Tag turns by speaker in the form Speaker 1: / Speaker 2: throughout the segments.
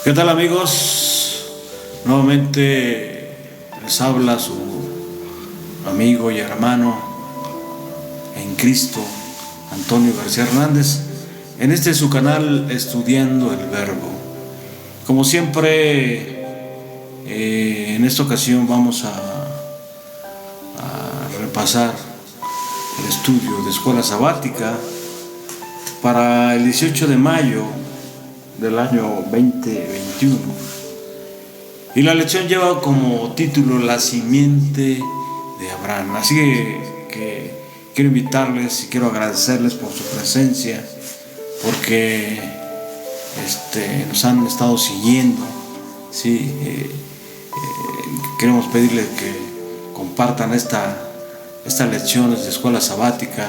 Speaker 1: ¿Qué tal, amigos? Nuevamente les habla su amigo y hermano en Cristo, Antonio García Hernández, en este su canal Estudiando el Verbo. Como siempre, en esta ocasión vamos a repasar el estudio de escuela sabática para el 18 de mayo del año 2021, y la lección lleva como título La simiente de Abraham. Así que quiero invitarles y quiero agradecerles por su presencia, porque nos han estado siguiendo. Sí, queremos pedirles que compartan estas lecciones de escuela sabática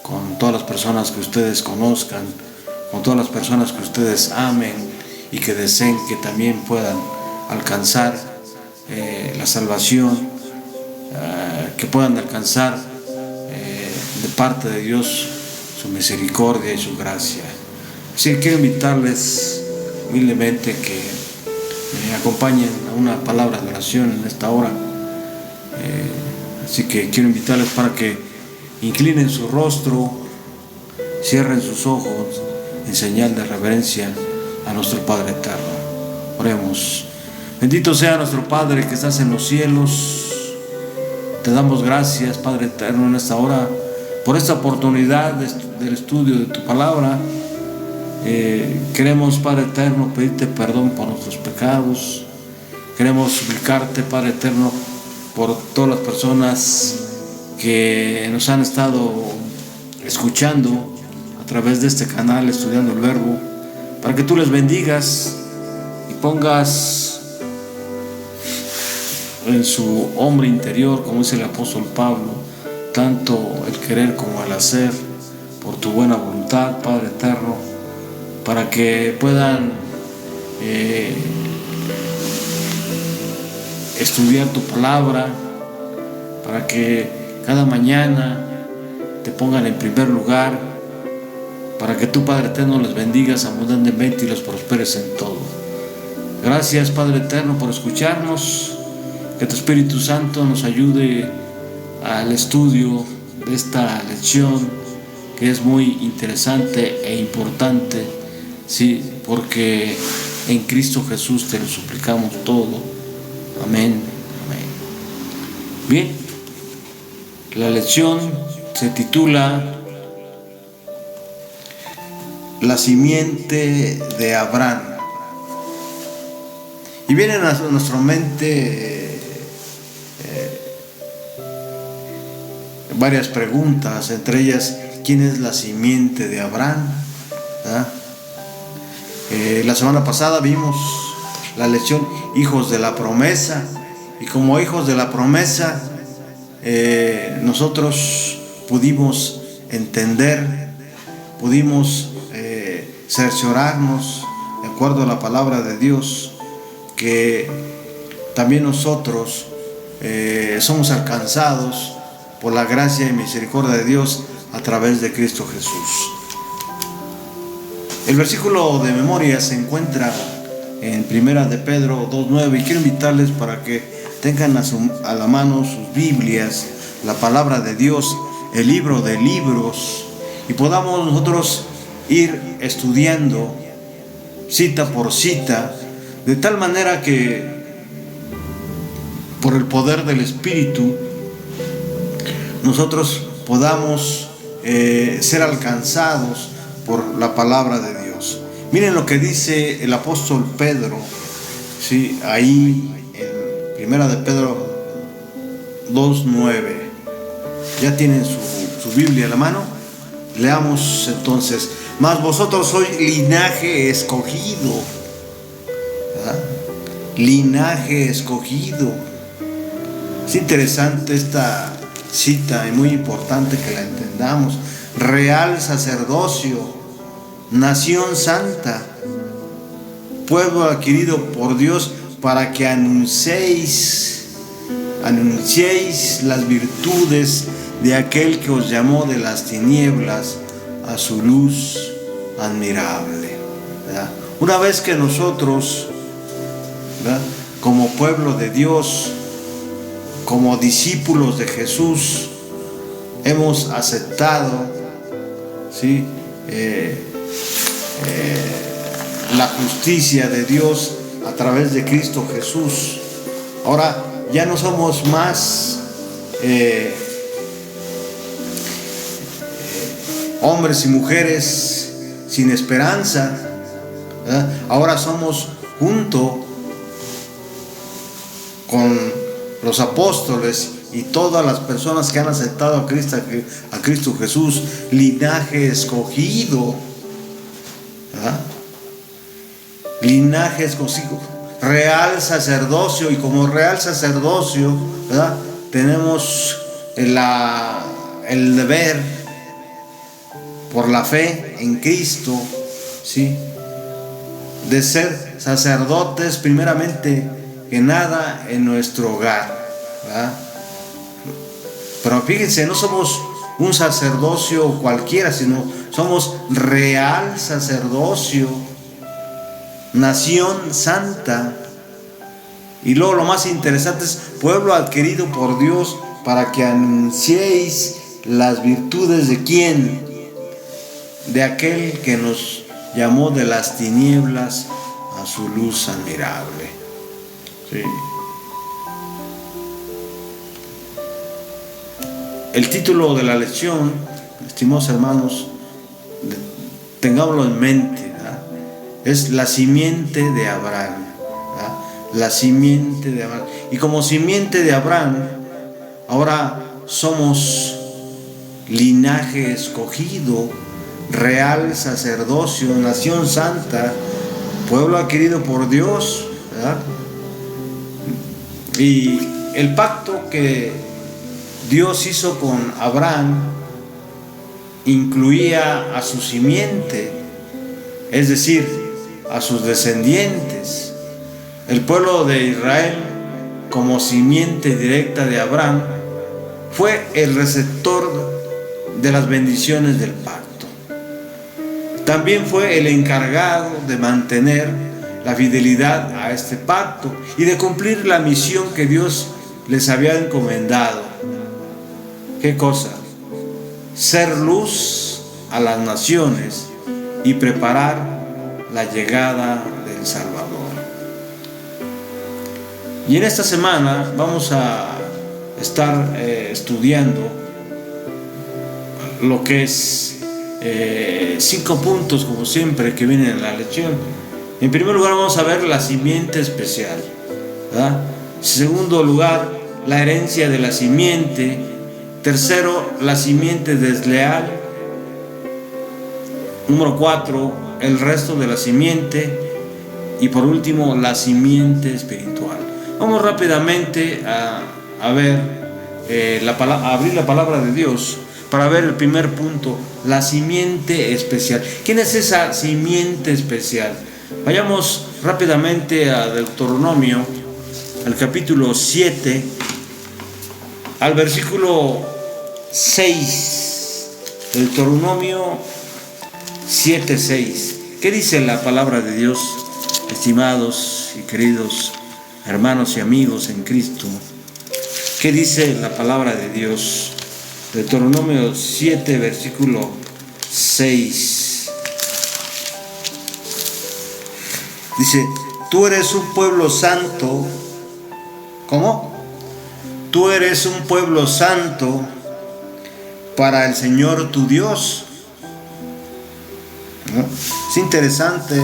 Speaker 1: con todas las personas que ustedes conozcan, con todas las personas que ustedes amen y que deseen que también puedan alcanzar la salvación, que puedan alcanzar de parte de Dios su misericordia y su gracia. Así que quiero invitarles humildemente que me acompañen a una palabra de oración en esta hora. Así que quiero invitarles para que inclinen su rostro, cierren sus ojos en señal de reverencia a nuestro Padre eterno. Oremos. Bendito sea nuestro Padre que estás en los cielos. Te damos gracias, Padre eterno, en esta hora por esta oportunidad del estudio de tu palabra. Queremos, Padre eterno, pedirte perdón por nuestros pecados. Queremos suplicarte, Padre eterno, por todas las personas que nos han estado escuchando a través de este canal Estudiando el Verbo, para que tú les bendigas y pongas en su hombre interior, como dice el apóstol Pablo, tanto el querer como el hacer por tu buena voluntad, Padre eterno, para que puedan estudiar tu palabra, para que cada mañana te pongan en primer lugar, para que tú, Padre eterno, les bendigas abundantemente y los prosperes en todo. Gracias, Padre eterno, por escucharnos. Que tu Espíritu Santo nos ayude al estudio de esta lección, que es muy interesante e importante, sí, porque en Cristo Jesús te lo suplicamos todo. Amén, amén. Bien, la lección se titula La simiente de Abraham. Y vienen a nuestra mente varias preguntas, entre ellas, ¿quién es la simiente de Abraham? La semana pasada vimos la lección hijos de la promesa, y como hijos de la promesa nosotros pudimos entender, pudimos cerciorarnos de acuerdo a la palabra de Dios, que también nosotros somos alcanzados por la gracia y misericordia de Dios a través de Cristo Jesús. El versículo de memoria se encuentra en Primera de Pedro 2:9, y quiero invitarles para que tengan a la mano sus Biblias, la palabra de Dios, el libro de libros, y podamos nosotros ir estudiando cita por cita, de tal manera que por el poder del Espíritu nosotros podamos ser alcanzados por la palabra de Dios. Miren lo que dice el apóstol Pedro, ¿sí? Ahí en Primera de Pedro 2:9. ¿Ya tienen su Biblia a la mano? Leamos entonces. Mas vosotros sois linaje escogido, ¿verdad? Linaje escogido. Es interesante esta cita y muy importante que la entendamos. Real sacerdocio, nación santa, pueblo adquirido por Dios, para que anunciéis las virtudes de aquel que os llamó de las tinieblas a su luz admirable, ¿verdad? Una vez que nosotros, ¿verdad?, como pueblo de Dios, como discípulos de Jesús, hemos aceptado, ¿sí?, la justicia de Dios a través de Cristo Jesús. Ahora ya no somos más hombres y mujeres sin esperanza, ¿verdad? Ahora somos, junto con los apóstoles y todas las personas que han aceptado a Cristo Jesús, linaje escogido, ¿verdad?, linaje escogido, real sacerdocio, y como real sacerdocio, ¿verdad?, tenemos el deber, por la fe en Cristo, ¿sí?, de ser sacerdotes primeramente que nada en nuestro hogar, ¿verdad? Pero fíjense, no somos un sacerdocio cualquiera, sino somos real sacerdocio, nación santa. Y luego lo más interesante es pueblo adquirido por Dios, para que anunciéis las virtudes de ¿quién? De aquel que nos llamó de las tinieblas a su luz admirable. Sí. El título de la lección, estimados hermanos, tengámoslo en mente, ¿verdad?, es la simiente de Abraham, ¿verdad?, la simiente de Abraham. Y como simiente de Abraham, ahora somos linaje escogido, real sacerdocio, nación santa, pueblo adquirido por Dios, ¿verdad? Y el pacto que Dios hizo con Abraham incluía a su simiente, es decir, a sus descendientes. El pueblo de Israel, como simiente directa de Abraham, fue el receptor de las bendiciones del pacto. También fue el encargado de mantener la fidelidad a este pacto y de cumplir la misión que Dios les había encomendado. ¿Qué cosa? Ser luz a las naciones y preparar la llegada del Salvador. Y en esta semana vamos a estar estudiando lo que es 5 puntos, como siempre, que vienen en la lección. En primer lugar, vamos a ver la simiente especial, ¿verdad? En segundo lugar, la herencia de la simiente. Tercero, la simiente desleal. Número 4, el resto de la simiente. Y por último, la simiente espiritual. Vamos rápidamente a ver, a abrir la palabra de Dios para ver el primer punto, la simiente especial. ¿Quién es esa simiente especial? Vayamos rápidamente a Deuteronomio, al capítulo 7, al versículo 6. Deuteronomio 7:6. ¿Qué dice la palabra de Dios, estimados y queridos hermanos y amigos en Cristo? ¿Qué dice la palabra de Dios? Deuteronomio 7, versículo 6. Dice: tú eres un pueblo santo. ¿Cómo? Tú eres un pueblo santo para el Señor tu Dios. ¿No? Es interesante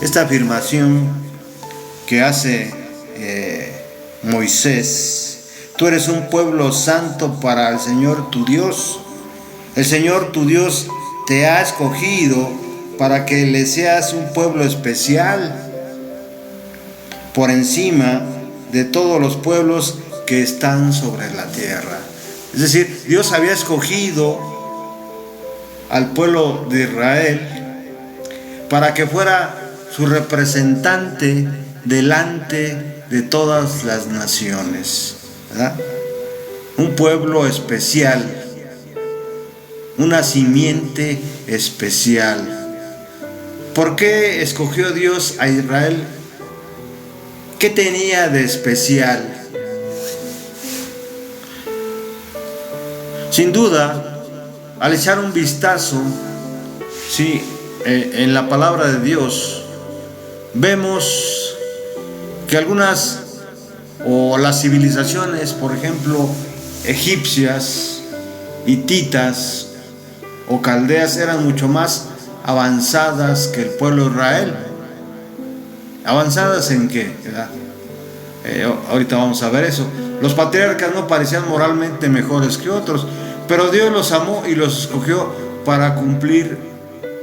Speaker 1: esta afirmación que hace Moisés. Tú eres un pueblo santo para el Señor tu Dios. El Señor tu Dios te ha escogido para que le seas un pueblo especial por encima de todos los pueblos que están sobre la tierra. Es decir, Dios había escogido al pueblo de Israel para que fuera su representante delante de todas las naciones, ¿verdad? Un pueblo especial, una simiente especial. ¿Por qué escogió Dios a Israel? ¿Qué tenía de especial? Sin duda, al echar un vistazo, sí, en la palabra de Dios, vemos que algunas, o las civilizaciones, por ejemplo, egipcias, hititas o caldeas, eran mucho más avanzadas que el pueblo de Israel. ¿Avanzadas en qué? Ahorita vamos a ver eso. Los patriarcas no parecían moralmente mejores que otros, pero Dios los amó y los escogió para cumplir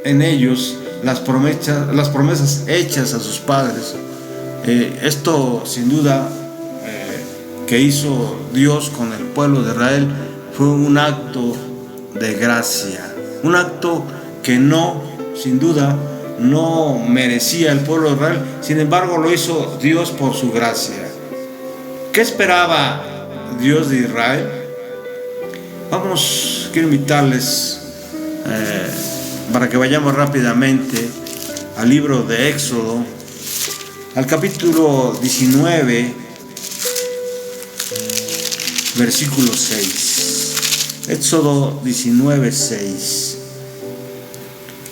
Speaker 1: en ellos las promesas hechas a sus padres. Esto sin duda que hizo Dios con el pueblo de Israel fue un acto de gracia, un acto que sin duda no merecía el pueblo de Israel, sin embargo lo hizo Dios por su gracia. ¿Qué esperaba Dios de Israel? Quiero invitarles para que vayamos rápidamente al libro de Éxodo, al capítulo 19, versículo 6. Éxodo 19, 6.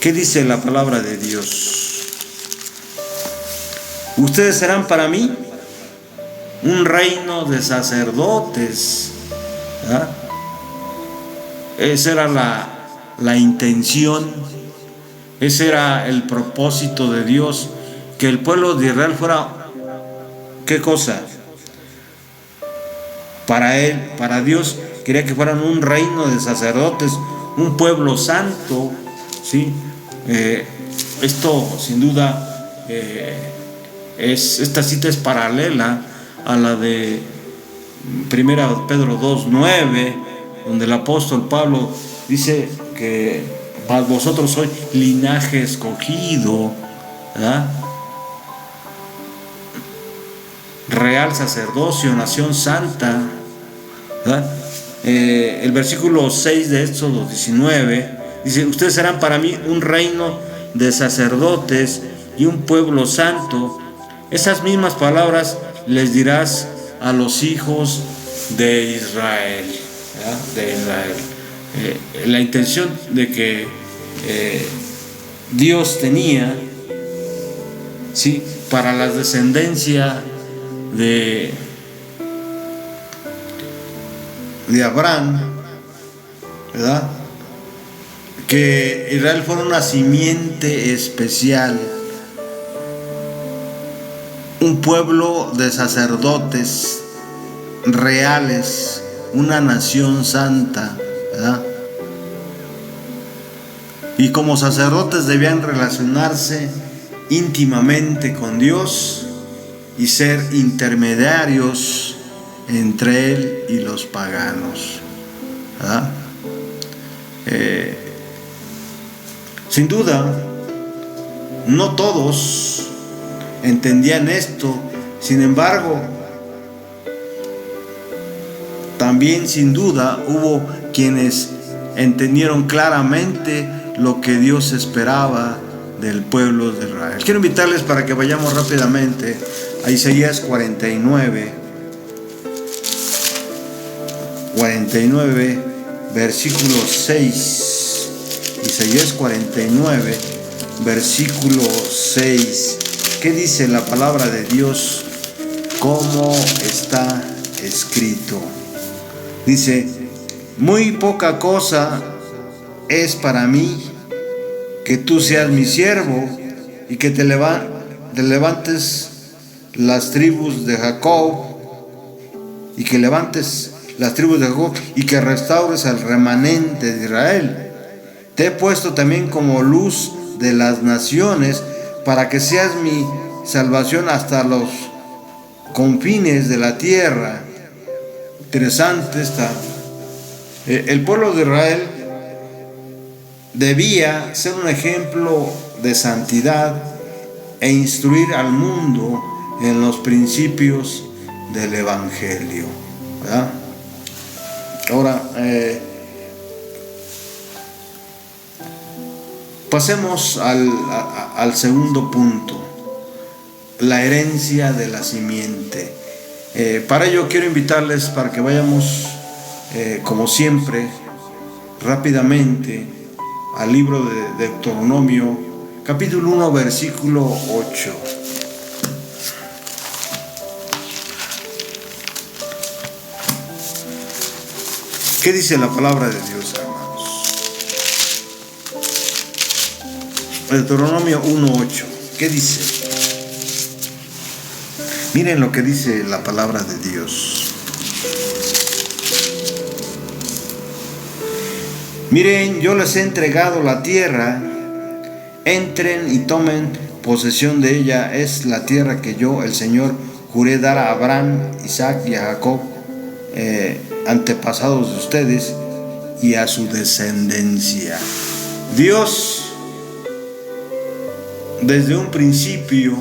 Speaker 1: ¿Qué dice la palabra de Dios? Ustedes serán para mí un reino de sacerdotes. ¿Ah? Esa era la intención, ese era el propósito de Dios, que el pueblo de Israel fuera, ¿qué cosa? Para Él, para Dios, quería que fueran un reino de sacerdotes, un pueblo santo, ¿sí? Esto sin duda esta cita es paralela a la de 1 Pedro 2:9, donde el apóstol Pablo dice que vosotros sois linaje escogido, ¿verdad? Real sacerdocio, nación santa, ¿verdad? El versículo 6 de Éxodo 19 dice: ustedes serán para mí un reino de sacerdotes y un pueblo santo. Esas mismas palabras les dirás a los hijos de Israel, ¿verdad? De Israel. La intención de que Dios tenía, ¿sí?, para la descendencia de Abraham, ¿verdad?, que Israel fuera una simiente especial, un pueblo de sacerdotes reales, una nación santa, ¿verdad? Y como sacerdotes debían relacionarse íntimamente con Dios y ser intermediarios entre Él y los paganos, ¿verdad? Sin duda, no todos entendían esto, sin embargo, también sin duda hubo quienes entendieron claramente lo que Dios esperaba del pueblo de Israel. Quiero invitarles para que vayamos rápidamente a Isaías 49, versículo 6. Isaías 49, versículo 6. ¿Qué dice la palabra de Dios? ¿Cómo está escrito? Dice: muy poca cosa es para mí que tú seas mi siervo y que te levantes las tribus de Jacob, y que levantes las tribus de Jacob y que restaures al remanente de Israel. Te he puesto también como luz de las naciones, para que seas mi salvación hasta los confines de la tierra. Interesante está. El pueblo de Israel debía ser un ejemplo de santidad e instruir al mundo en los principios del Evangelio, ¿verdad? Ahora, Pasemos al segundo punto, la herencia de la simiente. Para ello quiero invitarles para que vayamos, como siempre, rápidamente al libro de Deuteronomio, capítulo 1, versículo 8. ¿Qué dice la palabra de Dios, hermanos? Deuteronomio 1:8. ¿Qué dice? Miren lo que dice la palabra de Dios. Miren, yo les he entregado la tierra, entren y tomen posesión de ella. Es la tierra que yo, el Señor, juré dar a Abraham, Isaac y a Jacob, antepasados de ustedes, y a su descendencia. Dios, desde un principio,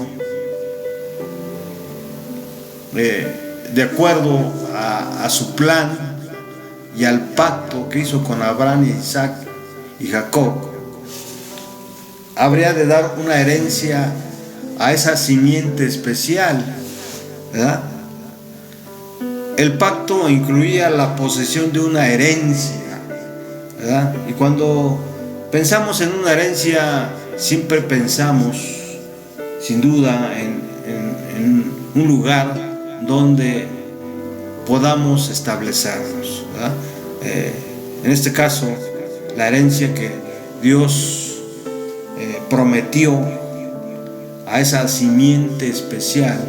Speaker 1: de acuerdo a su plan y al pacto que hizo con Abraham, Isaac y Jacob, habría de dar una herencia a esa simiente especial, ¿verdad? El pacto incluía la posesión de una herencia, ¿verdad? Y cuando pensamos en una herencia, siempre pensamos, sin duda, en un lugar donde podamos establecernos, ¿verdad? En este caso, la herencia que Dios prometió a esa simiente especial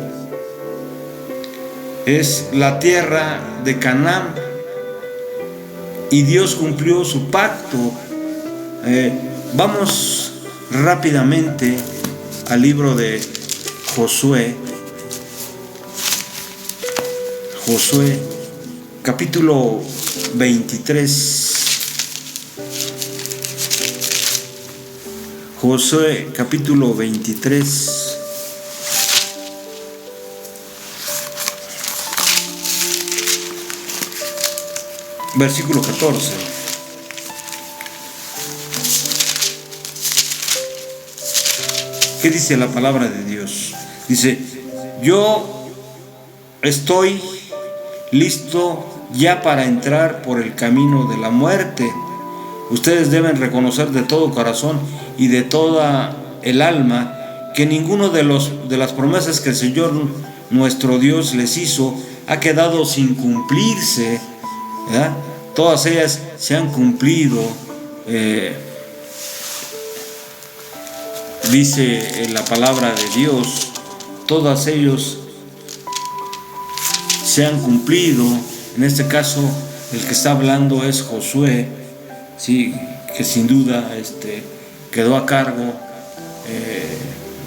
Speaker 1: es la tierra de Canaán, y Dios cumplió su pacto. Vamos rápidamente al libro de Josué, capítulo 23. Josué, capítulo 23. Versículo 14. ¿Qué dice la palabra de Dios? Dice: yo estoy listo ya para entrar por el camino de la muerte. Ustedes deben reconocer de todo corazón y de toda el alma que ninguno de las promesas que el Señor nuestro Dios les hizo ha quedado sin cumplirse, ¿verdad? Todas ellas se han cumplido. Dice en la palabra de Dios, todas ellos se han cumplido. En este caso, el que está hablando es Josué, sí, que sin duda quedó a cargo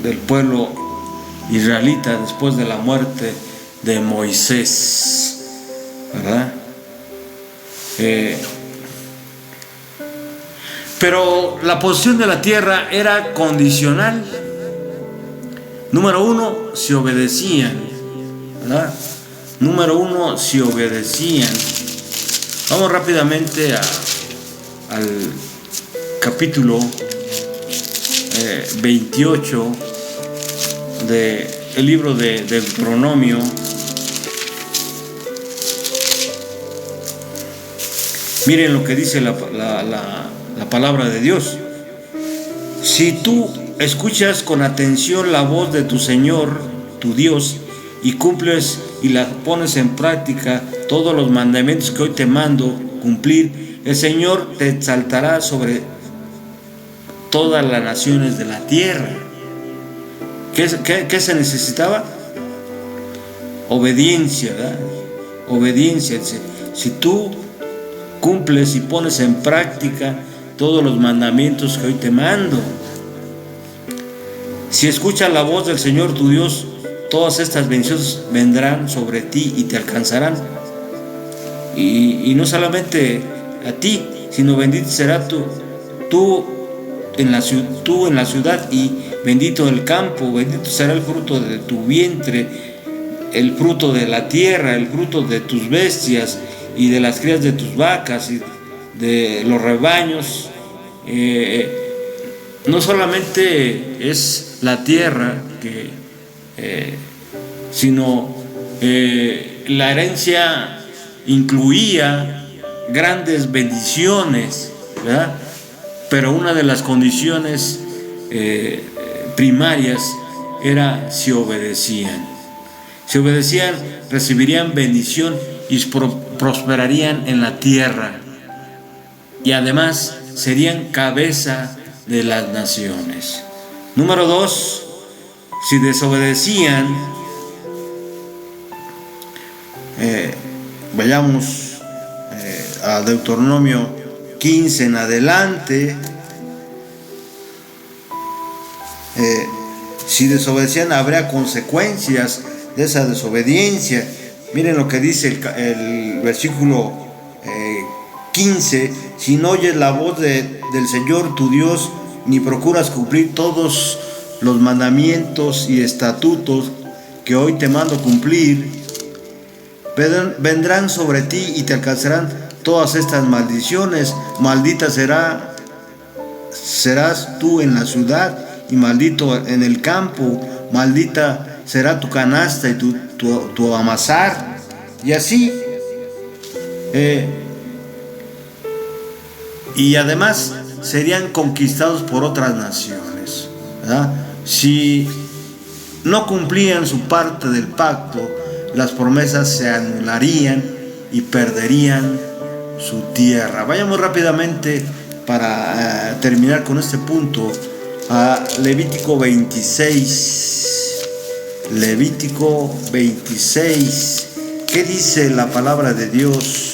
Speaker 1: del pueblo israelita después de la muerte de Moisés, ¿verdad? Pero la posesión de la tierra era condicional. Número uno, si obedecían, ¿verdad? Número uno, si obedecían. Vamos rápidamente al capítulo 28 del libro de Deuteronomio. Miren lo que dice la palabra de Dios. Si tú escuchas con atención la voz de tu Señor, tu Dios, y cumples y la pones en práctica todos los mandamientos que hoy te mando cumplir, el Señor te exaltará sobre todas las naciones de la tierra. ¿Qué se necesitaba? Obediencia, ¿verdad? Obediencia. Si tú cumples y pones en práctica todos los mandamientos que hoy te mando, si escuchas la voz del Señor tu Dios, todas estas bendiciones vendrán sobre ti y te alcanzarán. Y no solamente a ti, sino bendito será tú en la ciudad, y bendito el campo. Bendito será el fruto de tu vientre, el fruto de la tierra, el fruto de tus bestias y de las crías de tus vacas y de los rebaños. no solamente es la tierra, sino la herencia incluía grandes bendiciones, ¿verdad? Pero una de las condiciones primarias era si obedecían. Si obedecían, recibirían bendición y prosperarían en la tierra. Y además serían cabeza de las naciones. Número 2, si desobedecían, vayamos a Deuteronomio 15 en adelante. Si desobedecían, habría consecuencias de esa desobediencia. Miren lo que dice el versículo 15: si no oyes la voz del Señor tu Dios, ni procuras cumplir todos los mandamientos y estatutos que hoy te mando cumplir, vendrán sobre ti y te alcanzarán todas estas maldiciones. Maldita serás tú en la ciudad y maldito en el campo. Maldita será tu canasta y tu amasar. Y así. Y además serían conquistados por otras naciones, ¿verdad? Si no cumplían su parte del pacto, las promesas se anularían y perderían su tierra. Vayamos rápidamente para terminar con este punto a Levítico 26. Levítico 26. ¿Qué dice la palabra de Dios?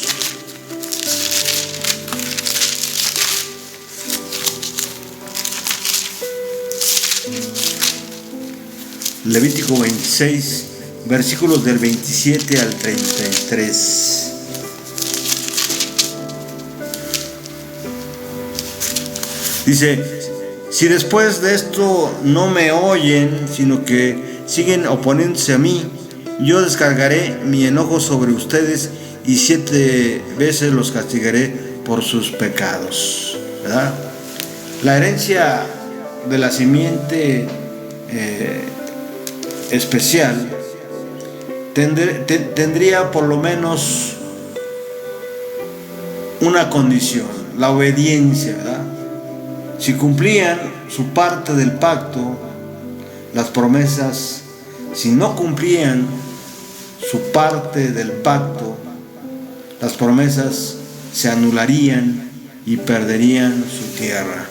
Speaker 1: Levítico 26, versículos del 27 al 33. Dice: si después de esto no me oyen, sino que siguen oponiéndose a mí, yo descargaré mi enojo sobre ustedes y 7 veces los castigaré por sus pecados. ¿Verdad? La herencia de la simiente especial tendría por lo menos una condición: la obediencia, ¿verdad? Si cumplían su parte del pacto, las promesas; si no cumplían su parte del pacto, las promesas se anularían y perderían su tierra.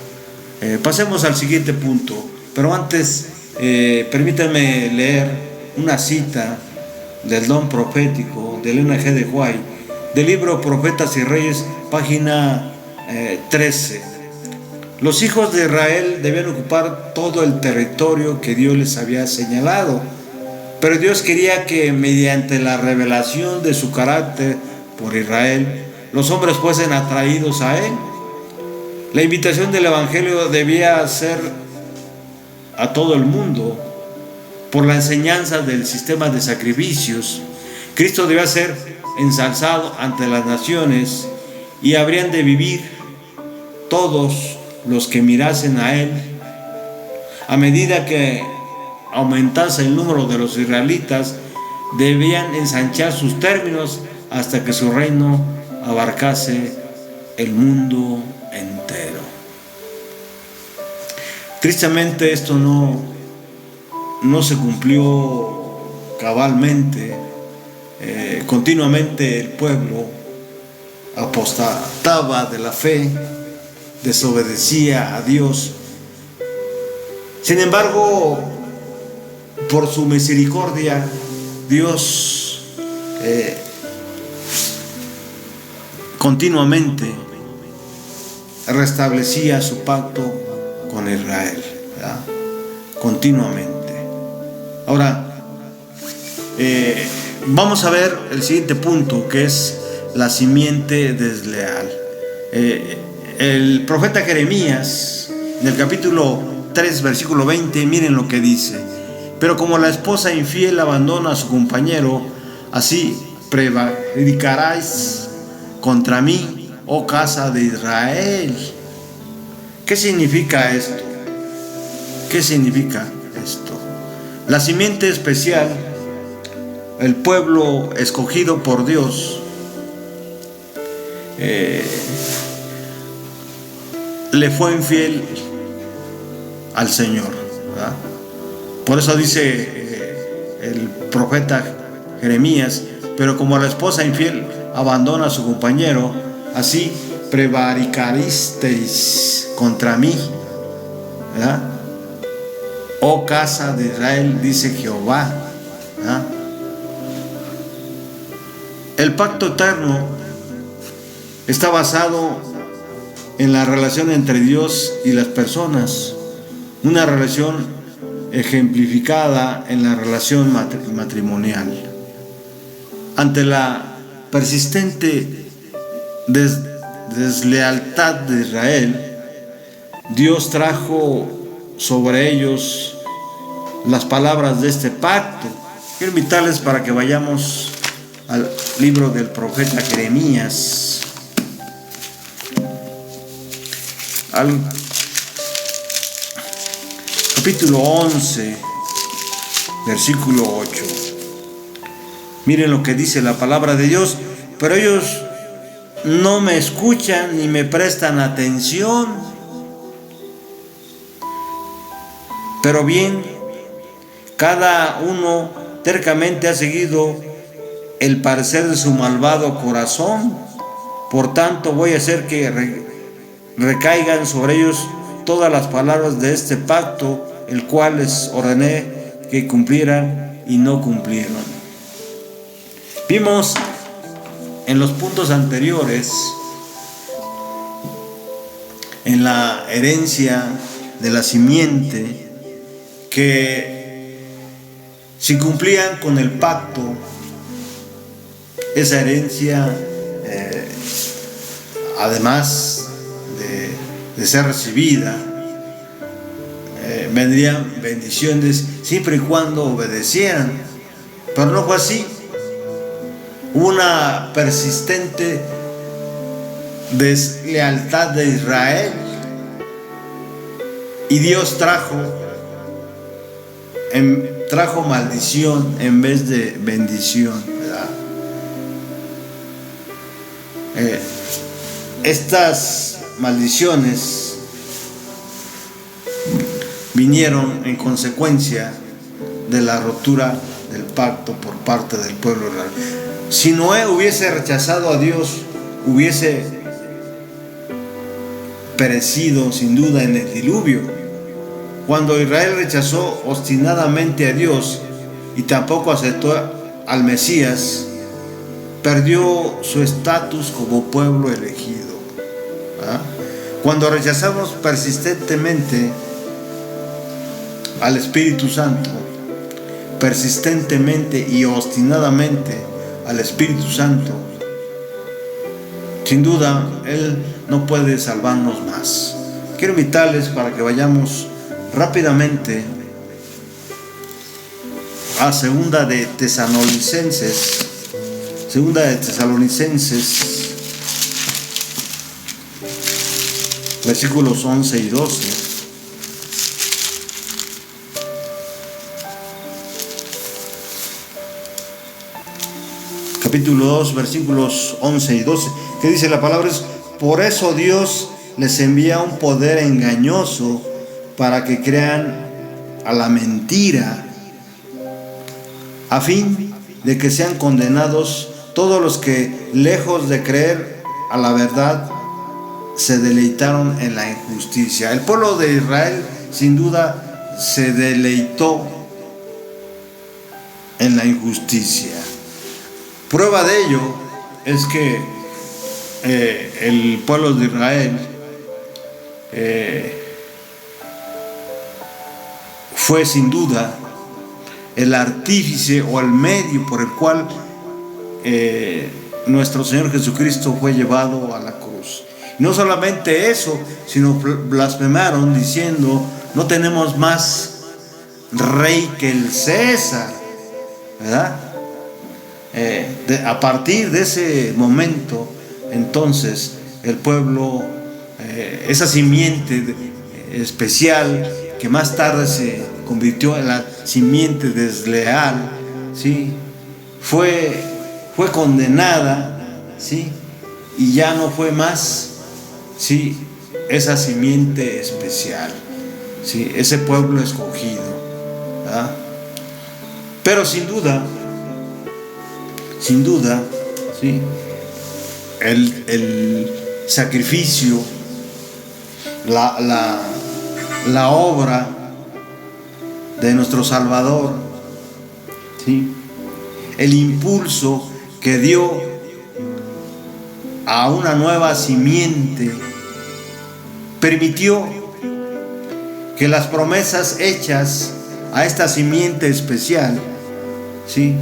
Speaker 1: Pasemos al siguiente punto, pero antes permítanme leer una cita del don profético de Elena G. de White, del libro Profetas y Reyes, página 13. Los hijos de Israel debían ocupar todo el territorio que Dios les había señalado, pero Dios quería que mediante la revelación de su carácter por Israel, los hombres fuesen atraídos a Él. La invitación del Evangelio debía ser a todo el mundo. Por la enseñanza del sistema de sacrificios, Cristo debía ser ensalzado ante las naciones y habrían de vivir todos los que mirasen a Él. A medida que aumentase el número de los israelitas, debían ensanchar sus términos hasta que su reino abarcase el mundo entero. Tristemente esto no se cumplió cabalmente. Continuamente el pueblo apostataba de la fe, desobedecía a Dios. Sin embargo, por su misericordia, Dios continuamente restablecía su pacto con Israel, ¿verdad? Continuamente. Ahora, vamos a ver el siguiente punto, que es la simiente desleal. El profeta Jeremías, en el capítulo 3, versículo 20, miren lo que dice: pero como la esposa infiel abandona a su compañero, así prevaricaréis contra mí, oh casa de Israel. ¿Qué significa esto? ¿Qué significa esto? La simiente especial, el pueblo escogido por Dios, le fue infiel al Señor, ¿verdad? Por eso dice el profeta Jeremías: pero como la esposa infiel abandona a su compañero, así prevaricasteis contra mí, ¿verdad? Oh casa de Israel, dice Jehová, ¿verdad? El pacto eterno está basado en la relación entre Dios y las personas, una relación ejemplificada en la relación matrimonial. Ante la persistente deslealtad de Israel, Dios trajo sobre ellos las palabras de este pacto. Quiero invitarles para que vayamos al libro del profeta Jeremías, al capítulo 11, versículo 8. Miren lo que dice la palabra de Dios: pero ellos no me escuchan ni me prestan atención. Pero bien, cada uno tercamente ha seguido el parecer de su malvado corazón. Por tanto, voy a hacer que recaigan sobre ellos todas las palabras de este pacto, el cual les ordené que cumplieran y no cumplieron. Vimos en los puntos anteriores, en la herencia de la simiente, que si cumplían con el pacto, esa herencia, además de ser recibida, vendrían bendiciones siempre y cuando obedecieran. Pero no fue así. Hubo una persistente deslealtad de Israel, y Dios trajo maldición en vez de bendición, ¿verdad? Estas maldiciones vinieron en consecuencia de la rotura del pacto por parte del pueblo de Israel. Si Noé hubiese rechazado a Dios, hubiese perecido sin duda en el diluvio. Cuando Israel rechazó obstinadamente a Dios y tampoco aceptó al Mesías, perdió su estatus como pueblo elegido. Cuando rechazamos persistentemente al Espíritu Santo, persistentemente y obstinadamente al Espíritu Santo, sin duda Él no puede salvarnos más. Quiero invitarles para que vayamos rápidamente a Segunda de Tesalonicenses, versículos 11 y 12. Capítulo 2, versículos 11 y 12, que dice la palabra: por eso Dios les envía un poder engañoso para que crean a la mentira, a fin de que sean condenados todos los que, lejos de creer a la verdad, se deleitaron en la injusticia. El pueblo de Israel sin duda se deleitó en la injusticia. Prueba de ello es que el pueblo de Israel fue sin duda el artífice o el medio por el cual nuestro Señor Jesucristo fue llevado a la cruz. No solamente eso, sino blasfemaron diciendo: no tenemos más rey que el César, ¿verdad? A partir de ese momento, entonces, el pueblo, esa simiente especial que más tarde se convirtió en la simiente desleal, ¿sí? Fue condenada, ¿sí? Y ya no fue más, ¿sí?, esa simiente especial, ¿sí?, ese pueblo escogido, ¿verdad? Pero sin duda, ¿sí?, el sacrificio, la obra de nuestro Salvador, ¿sí?, el impulso que dio a una nueva simiente, permitió que las promesas hechas a esta simiente especial, ¿sí?,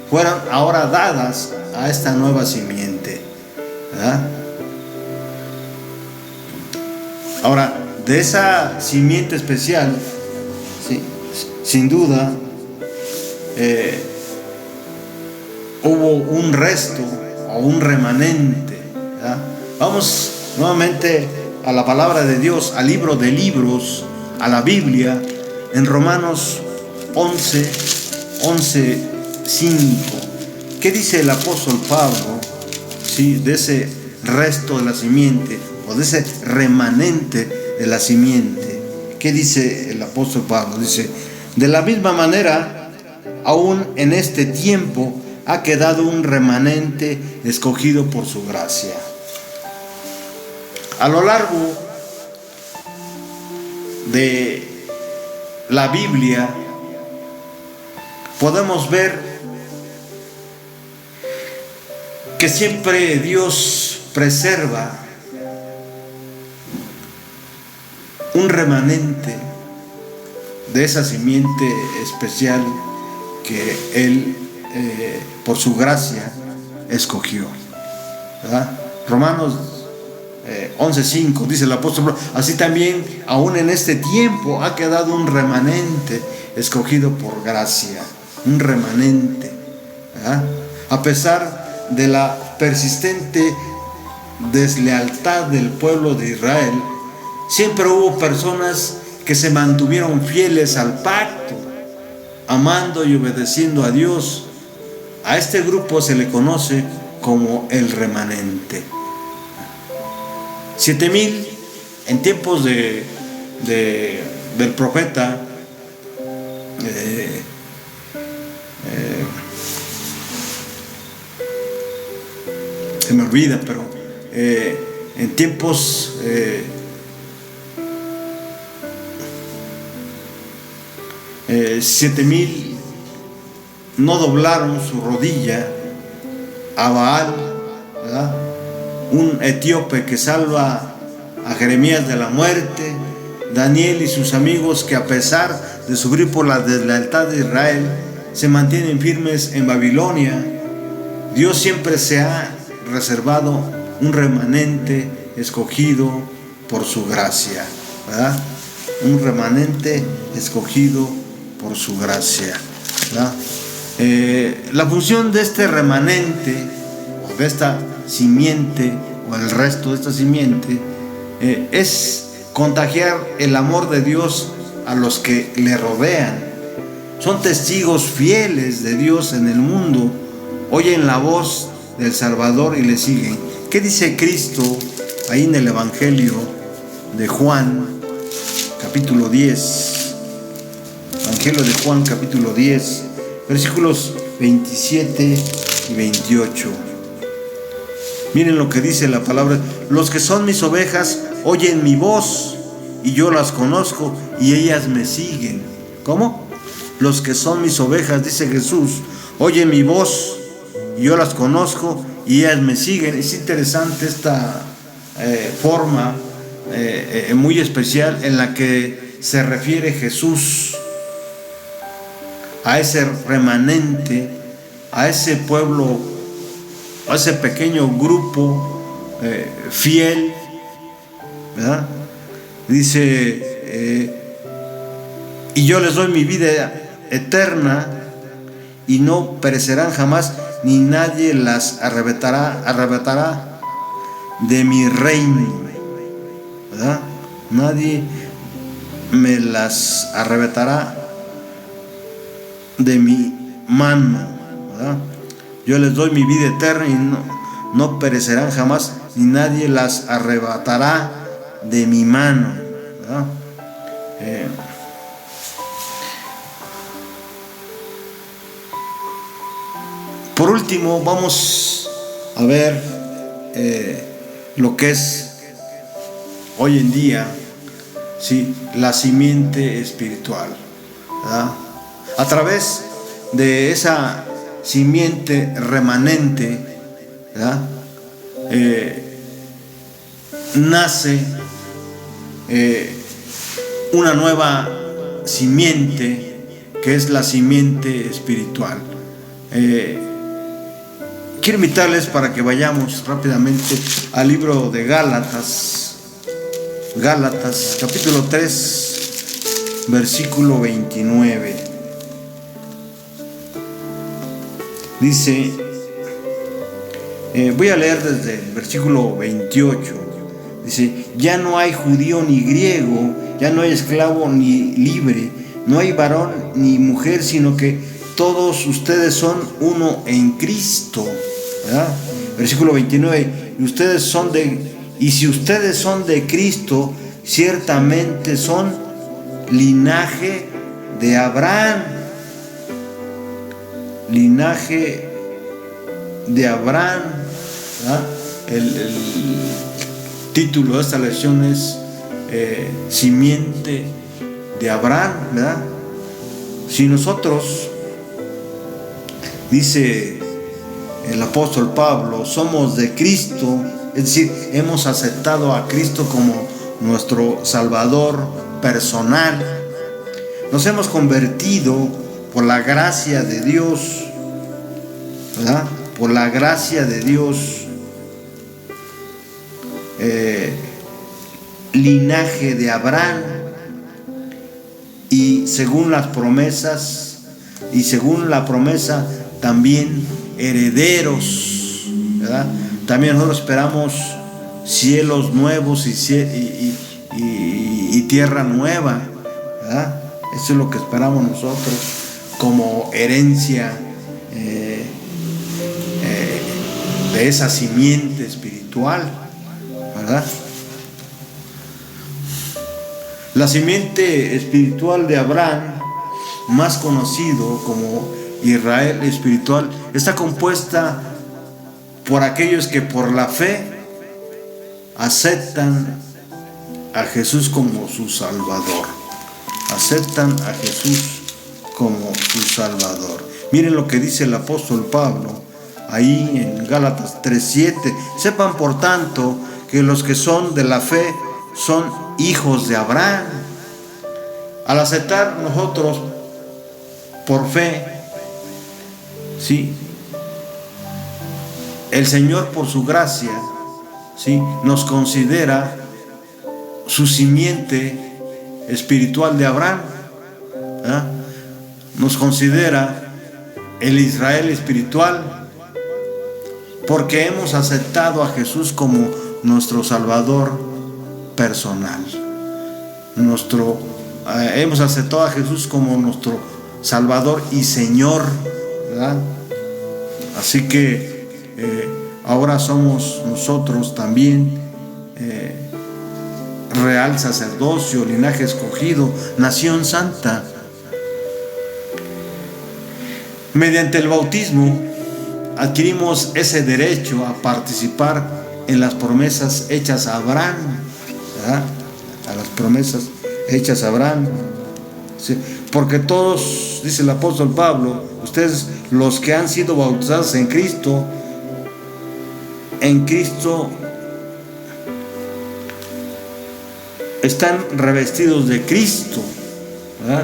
Speaker 1: fueran ahora dadas a esta nueva simiente, ¿verdad? Ahora, de esa simiente especial, ¿sí?, sin duda, hubo un resto o un remanente, ¿verdad? Vamos nuevamente a la palabra de Dios, al libro de libros, a la Biblia, en Romanos 11:5. ¿Qué dice el apóstol Pablo, sí, de ese resto de la simiente o de ese remanente de la simiente? ¿Qué dice el apóstol Pablo? Dice: de la misma manera, aún en este tiempo ha quedado un remanente escogido por su gracia. A lo largo de la Biblia podemos ver que siempre Dios preserva un remanente de esa simiente especial que Él, por su gracia, escogió, ¿verdad? Romanos 11:5 dice el apóstol Pablo: así también aún en este tiempo ha quedado un remanente escogido por gracia, un remanente, ¿verdad? A pesar de la persistente deslealtad del pueblo de Israel, siempre hubo personas que se mantuvieron fieles al pacto, amando y obedeciendo a Dios. A este grupo se le conoce como el remanente. 7,000 en tiempos del profeta se me olvida, pero en tiempos 7,000 no doblaron su rodilla a Baal, ¿verdad? Un etíope que salva a Jeremías de la muerte, Daniel y sus amigos que, a pesar de sufrir por la deslealtad de Israel, se mantienen firmes en Babilonia. Dios siempre se ha reservado un remanente escogido por su gracia, ¿verdad? Un remanente escogido por su gracia, ¿verdad? La función de este remanente, o de esta simiente, o el resto de esta simiente, es contagiar el amor de Dios a los que le rodean. Son testigos fieles de Dios en el mundo, oyen la voz del Salvador y le siguen. ¿Qué dice Cristo ahí en el Evangelio de Juan, capítulo 10? Evangelio de Juan, capítulo 10, versículos 27 y 28. Miren lo que dice la palabra: los que son mis ovejas oyen mi voz, y yo las conozco, y ellas me siguen. ¿Cómo? Los que son mis ovejas, dice Jesús, oyen mi voz, y yo las conozco, y ellas me siguen. Es interesante esta forma muy especial en la que se refiere Jesús a ese remanente, a ese pueblo, a ese pequeño grupo fiel, ¿verdad? Dice: y yo les doy mi vida eterna, y no perecerán jamás, ni nadie las arrebatará de mi reino, ¿verdad? Nadie
Speaker 2: me las arrebatará de mi mano, ¿verdad? Yo les doy mi vida eterna y no perecerán jamás, ni nadie las arrebatará de mi mano, ¿verdad? Por último, vamos a ver lo que es hoy en día, ¿sí?, la simiente espiritual, ¿verdad? A través de esa simiente remanente, ¿verdad?, nace una nueva simiente, que es la simiente espiritual. Quiero invitarles para que vayamos rápidamente al libro de Gálatas, capítulo 3, versículo 29. Dice, voy a leer desde el versículo 28. Dice, ya no hay judío ni griego, ya no hay esclavo ni libre, no hay varón ni mujer, sino que todos ustedes son uno en Cristo, ¿verdad? Versículo 29, y si ustedes son de Cristo, ciertamente son linaje de Abraham. Linaje de Abraham, ¿verdad? El título de esta lección es simiente de Abraham, ¿verdad? Si nosotros, dice el apóstol Pablo, somos de Cristo, es decir, hemos aceptado a Cristo como nuestro Salvador personal, nos hemos convertido por la gracia de Dios, ¿verdad? Por la gracia de Dios, linaje de Abraham, y según las promesas, y según la promesa también herederos, ¿verdad? También nosotros esperamos cielos nuevos y tierra nueva, ¿verdad? Eso es lo que esperamos nosotros como herencia de esa simiente espiritual, ¿verdad? La simiente espiritual de Abraham, más conocido como Israel espiritual, está compuesta por aquellos que por la fe aceptan a Jesús como su Salvador. Aceptan a Jesús como su Salvador. Miren lo que dice el apóstol Pablo ahí en Gálatas 3:7. Sepan por tanto que los que son de la fe son hijos de Abraham. Al aceptar nosotros por fe, ¿sí?, el Señor por su gracia, ¿sí?, nos considera su simiente espiritual de Abraham, ¿verdad? Nos considera el Israel espiritual porque hemos aceptado a Jesús como nuestro Salvador personal. Hemos aceptado a Jesús como nuestro Salvador y Señor, ¿verdad? Así que ahora somos nosotros también real sacerdocio, linaje escogido, nación santa. Mediante el bautismo adquirimos ese derecho a participar en las promesas hechas a Abraham, ¿verdad? A las promesas hechas a Abraham. Sí, porque todos, dice el apóstol Pablo, ustedes los que han sido bautizados en Cristo están revestidos de Cristo, ¿verdad?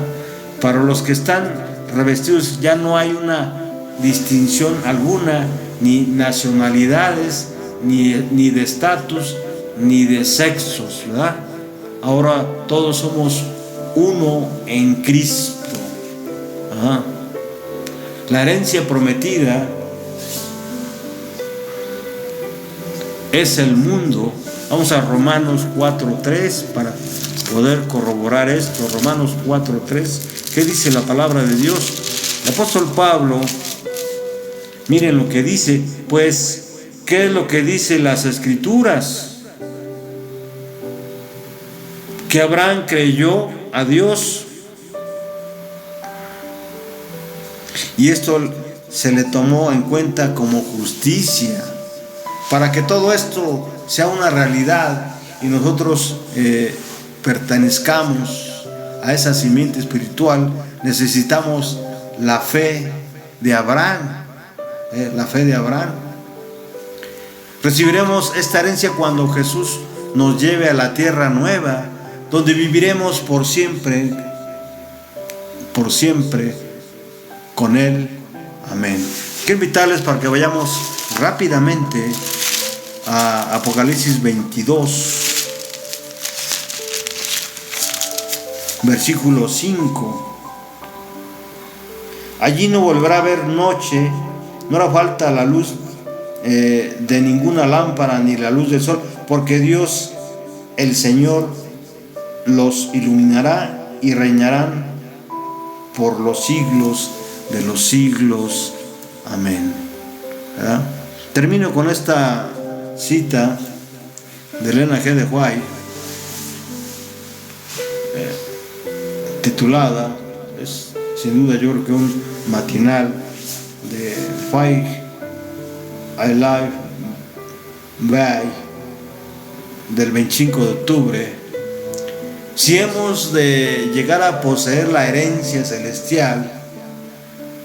Speaker 2: Para los que están revestidos ya no hay una distinción alguna, ni nacionalidades, ni de estatus, ni de sexos, ¿verdad? Ahora todos somos uno en Cristo. Ajá. La herencia prometida es el mundo. Vamos a Romanos 4:3 para
Speaker 1: poder corroborar esto. Romanos 4:3. ¿Qué dice la palabra de Dios? El apóstol Pablo, miren lo que dice. Pues, ¿qué es lo que dice las Escrituras? Que Abraham creyó a Dios y esto se le tomó en cuenta como justicia. Para que todo esto sea una realidad y nosotros pertenezcamos a esa simiente espiritual, necesitamos la fe de Abraham. La fe de Abraham. Recibiremos esta herencia cuando Jesús nos lleve a la tierra nueva, donde viviremos por siempre con Él. Amén. Quiero invitarles para que vayamos rápidamente a Apocalipsis 22, versículo 5. Allí no volverá a haber noche, no hará falta la luz de ninguna lámpara ni la luz del sol, porque Dios, el Señor, los iluminará y reinarán por los siglos de los siglos. Amén. ¿Verdad? Termino con esta cita de Elena G. de White, titulada, es sin duda yo creo que un matinal de White I Live By, del 25 de octubre. Si hemos de llegar a poseer la herencia celestial,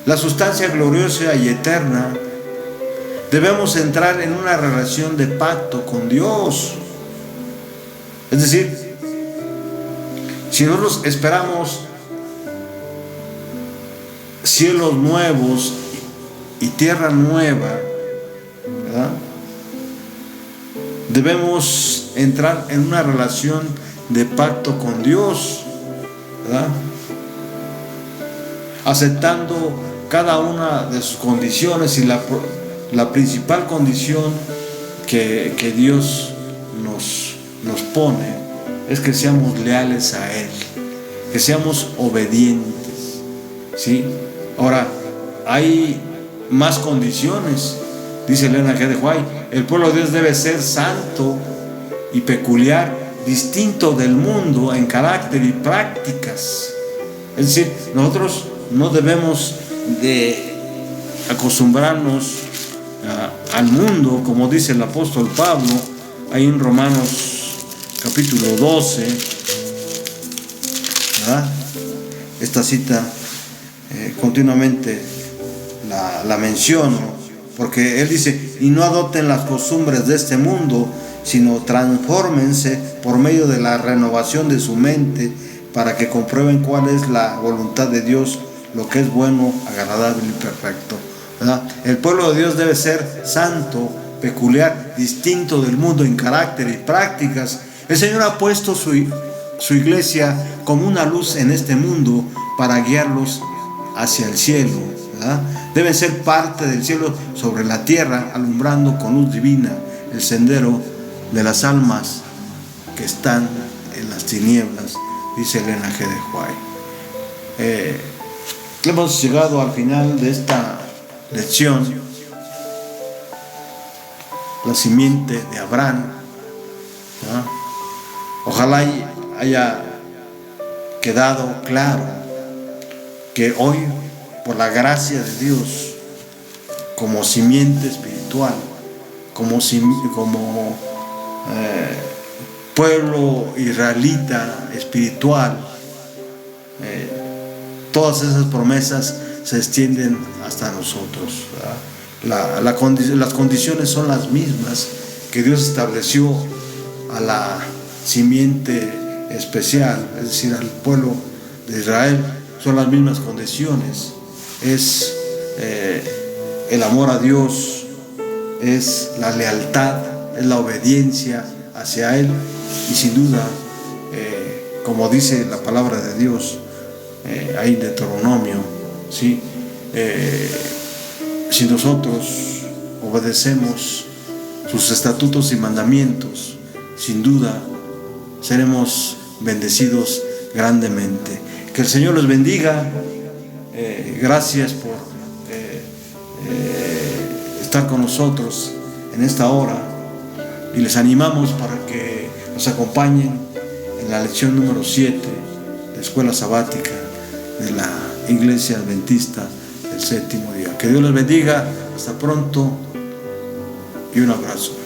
Speaker 1: la sustancia gloriosa y eterna, debemos entrar en una relación de pacto con Dios. Es decir, si nosotros esperamos cielos nuevos y tierra nueva, ¿verdad?, debemos entrar en una relación de pacto con Dios, ¿verdad?, aceptando cada una de sus condiciones, y la principal condición que Dios nos pone es que seamos leales a Él, que seamos obedientes, ¿sí? Ahora, hay más condiciones. Dice Elena G. de White: el pueblo de Dios debe ser santo y peculiar, distinto del mundo en carácter y prácticas. Es decir, nosotros no debemos de acostumbrarnos al mundo, como dice el apóstol Pablo ahí en Romanos capítulo 12, ¿verdad? Esta cita continuamente la menciono, porque él dice: y no adopten las costumbres de este mundo, sino transfórmense por medio de la renovación de su mente, para que comprueben cuál es la voluntad de Dios, lo que es bueno, agradable y perfecto, ¿verdad? El pueblo de Dios debe ser santo, peculiar, distinto del mundo en carácter y prácticas. El Señor ha puesto su iglesia como una luz en este mundo para guiarlos hacia el cielo, ¿verdad? Deben ser parte del cielo sobre la tierra, alumbrando con luz divina el sendero de las almas que están en las tinieblas, dice Elena G. de White. Hemos llegado al final de esta lección, la simiente de Abraham, ¿no? Ojalá haya quedado claro que hoy, por la gracia de Dios, como simiente espiritual, como pueblo israelita espiritual, todas esas promesas se extienden hasta nosotros, ¿verdad? Las condiciones son las mismas que Dios estableció a la simiente especial, es decir, al pueblo de Israel. Son las mismas condiciones. Es el amor a Dios, es la lealtad, es la obediencia hacia Él, y sin duda, como dice la palabra de Dios ahí en Deuteronomio, ¿sí? Si nosotros obedecemos sus estatutos y mandamientos, sin duda seremos
Speaker 2: bendecidos grandemente. Que el Señor los bendiga. Gracias por estar con nosotros en esta hora, y les animamos para que nos acompañen en la lección número 7 de Escuela Sabática de la Iglesia Adventista del Séptimo Día. Que Dios les bendiga. Hasta pronto y un abrazo.